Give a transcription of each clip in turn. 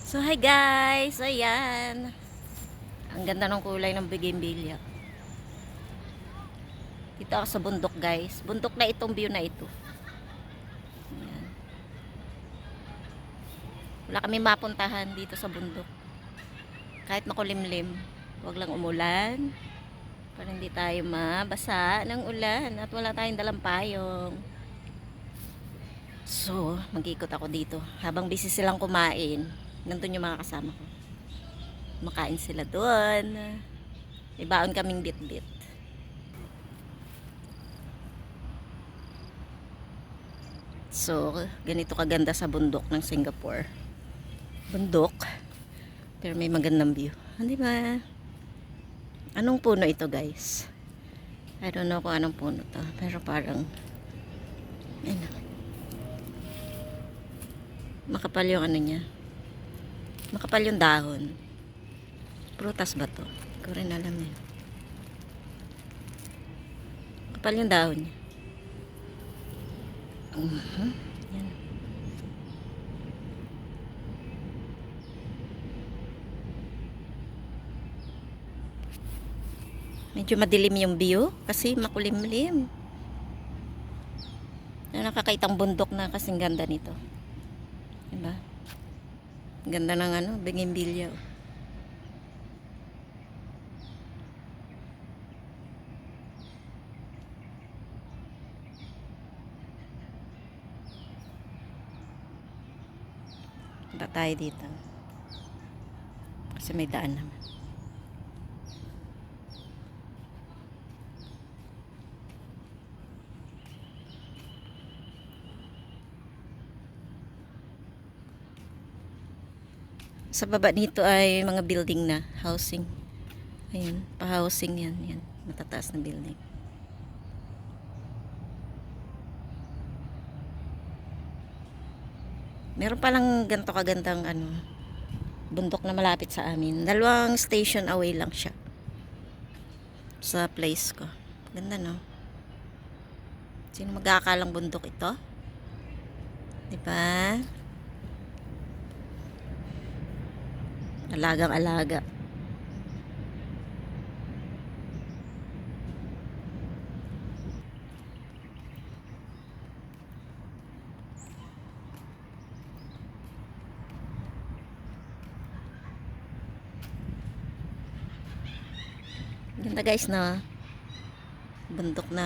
So hi guys, ayan. Ang ganda ng kulay ng bougainvillea. Dito ako sa bundok guys. Bundok na itong view na ito. Ayan. Wala kami mapuntahan dito sa bundok. Kahit makulimlim, wag lang umulan. Para hindi tayo mabasa ng ulan at wala tayong dalang payong. So, mag-ikot ako dito. Habang busy silang kumain, nandun yung mga kasama ko. Makain sila doon. May baon kaming bit-bit. So, ganito kaganda sa bundok ng Singapore. Bundok, pero may magandang view. Di ba? Anong puno ito, guys? I don't know kung anong puno to, pero parang ano, makapal yung ano niya. Makapal yung dahon. Prutas ba to? Hindi ko rin alam eh. Makapal yung dahon niya. Yan. Medyo madilim yung view kasi makulimlim. Nakakaitang bundok na kasing ganda nito. Diba? Ganda ng ano, bougainvillea. Punta tayo dito. Kasi may daan naman. Sa baba nito ay mga building na, housing. Ayun, pa-housing yan, yan. Matataas na building. Meron palang ganito kagandang ano, bundok na malapit sa amin. 2 station away lang siya. Sa place ko. Ganda no? Sino mag-aakalang bundok ito? Diba? Alagang alaga. Ganda guys na bundok na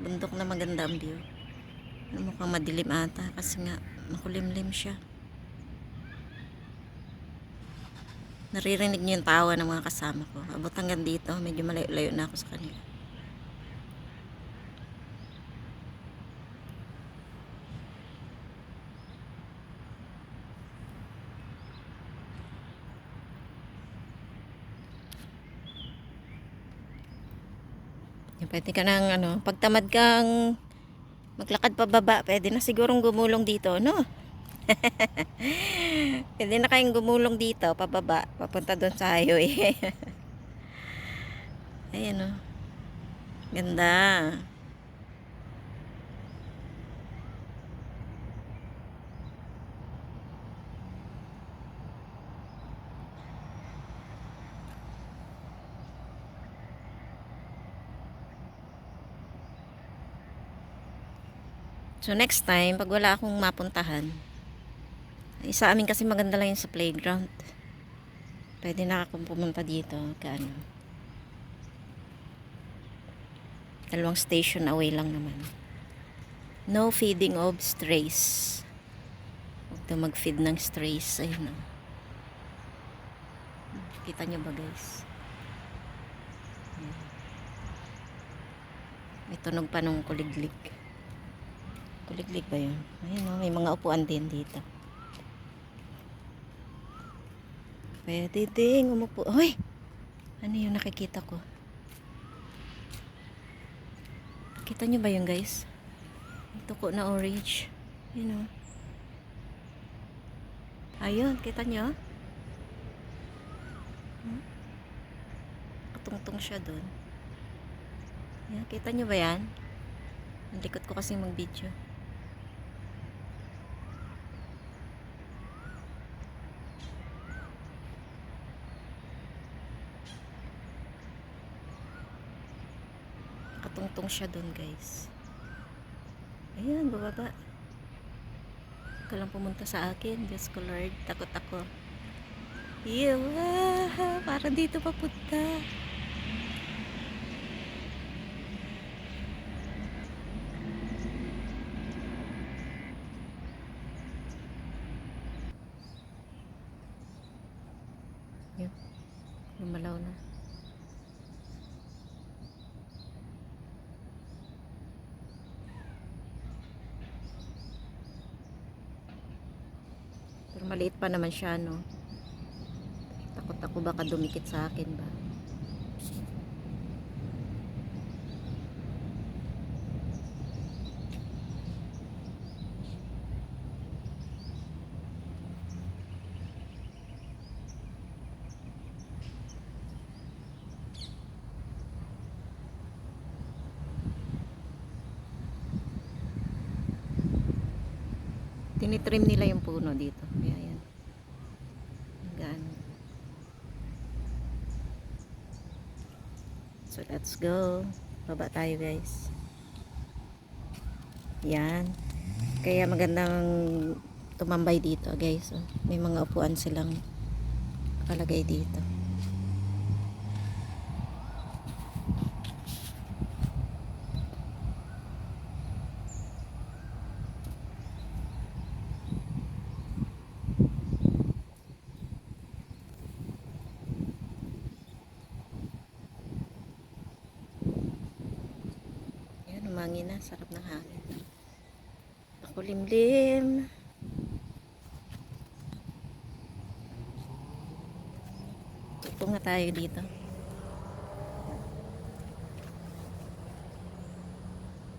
bundok na maganda ang view. Mukhang madilim ata kasi nga makulimlim siya. Naririnig niyo yung tawa ng mga kasama ko. Abot hanggang dito, medyo malayo-layo na ako sa kanila. Pwede ka nang ano, pagtamad kang maglakad pababa, pwede na sigurong gumulong dito, no? Pwede na kayong gumulong dito, pababa, papunta doon sa highway. Ayan o. Ganda. So next time, pag wala akong mapuntahan, sa amin kasi maganda lang yung sa playground. Pwede na akong pumunta dito. Kaano. 2 station away lang naman. No feeding of strays. Huwag na mag-feed ng strays. Ayun o. Kita nyo ba guys? May tunog pa nung kuliglig. Kuliglig ba yun? Ayun o, may mga upuan din dito. Pwede ding umupo. Hoy! Ano yung nakikita ko? Kita nyo ba yun guys? Ito ko na orange. Ayun o. Ayun, kita nyo? Katungtong siya dun. Yan, kita nyo ba yan? Ang likot ko kasi mag-video. Nakatungtong siya doon, guys. Ayan, bababa. Huwag ka lang pumunta sa akin. Diyos ko, Lord. Takot ako. Ew, parang dito papunta. Yun, lumalaw na. Pero maliit pa naman siya, no? Takot ako baka dumikit sa akin ba. Tinitrim nila yung puno dito. Kaya yan. Gaan. So let's go. Baba tayo, guys. Yan. Kaya magandang tumambay dito, guys. Oh, may mga upuan silang nakalagay dito. Yan, umangin na. Sarap ng hangin. Ako limlim. Upo nga tayo dito.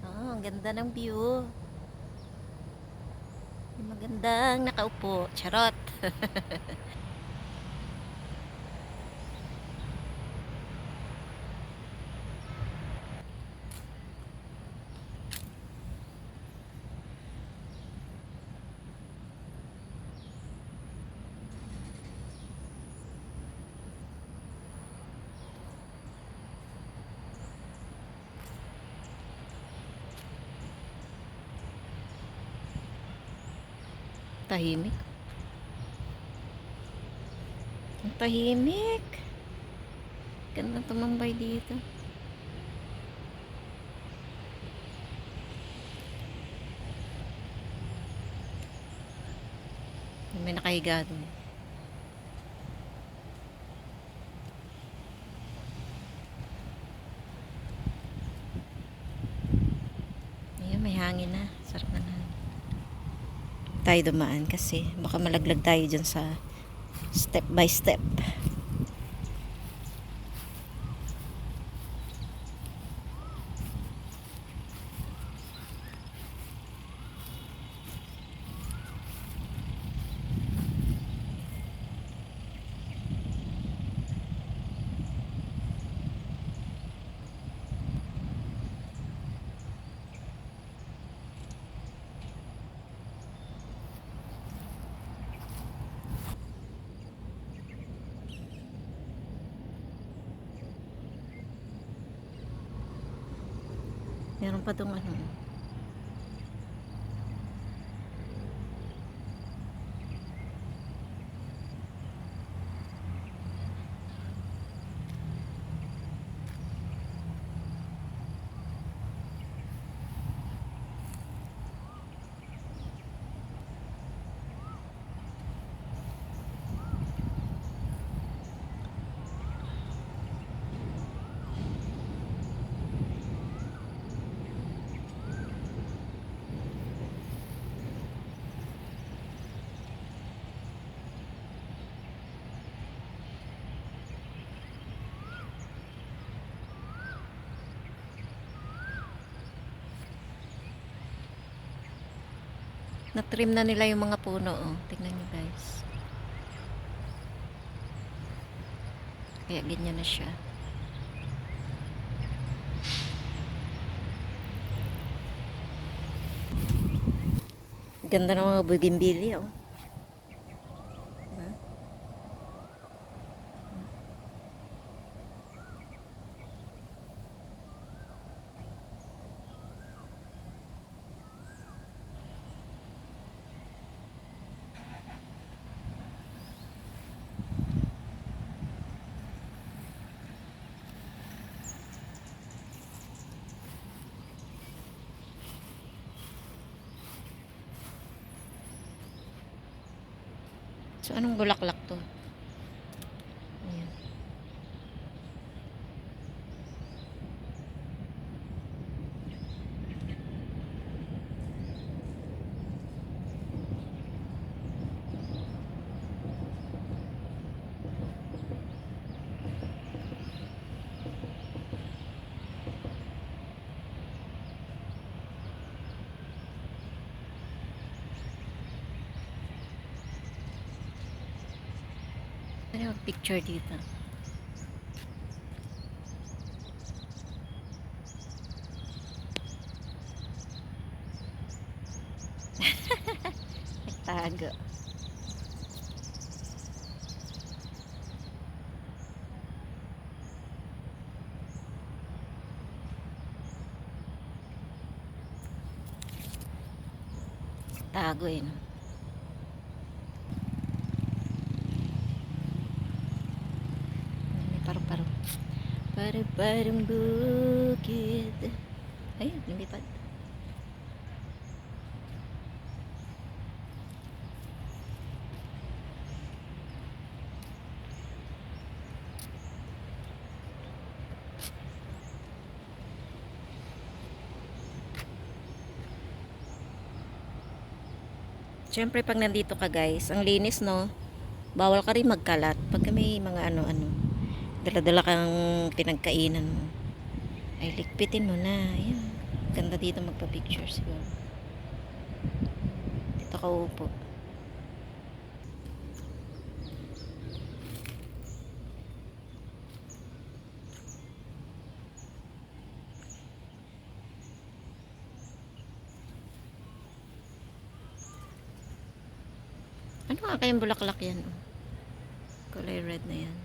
Oh, ang ganda ng view. May magandang nakaupo. Charot. Tahimik. Ang tahimik. Ganda tumambay dito. May nakahiga doon. Ayun, may hangin na. Sarap na hangin. Tayo dumaan kasi baka malaglag tayo dyan sa step by step. Meron pa tong ano. Na-trim na nila yung mga puno, oh. Tingnan nyo, guys. Kaya ganyan na siya. Ganda ng mga bougainvillea, oh. Diba? So, anong bulaklak to? Ayan. Ano yung picture dito? Nagtago. Tago eh, no? May paru-paro. Paru-parang bukid. Ayun, lumipad. Siyempre, pag nandito ka guys, ang linis, no? Bawal ka rin magkalat. Pagka may mga ano-ano, dala-dala kang pinagkainan mo, ay ligpitin mo na. Ayan. Ganda dito magpa-picture siguro. Dito ka upo. Ano nga kayang bulaklak yan? Oh? Kulay red na yan.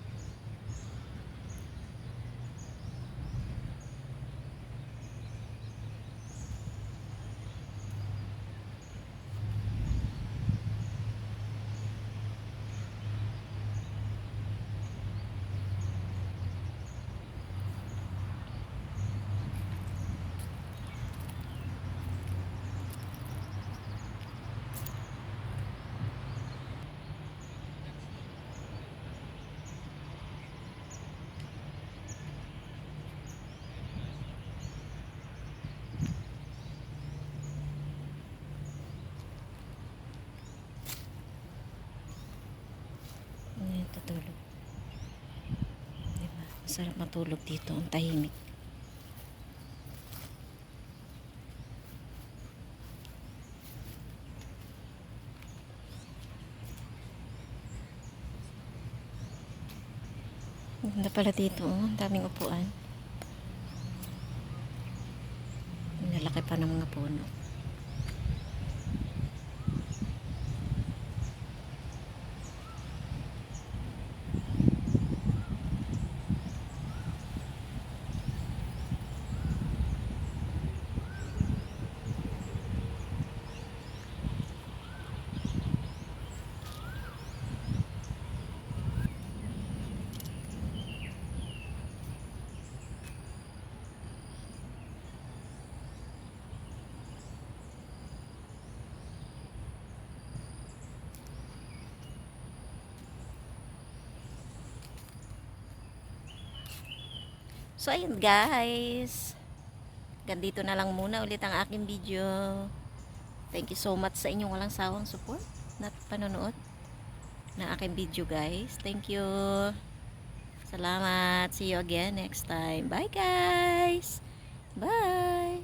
Ayan, tutulog. Diba? Masarap matulog dito. Ang tahimik. Ganda pala dito. Oh. Ang daming upuan. Nalaki pa ng mga puno. So, ayun guys. Ganito na lang muna ulit ang aking video. Thank you so much sa inyong walang sawang support na panonood ng aking video guys. Thank you. Salamat. See you again next time. Bye guys. Bye.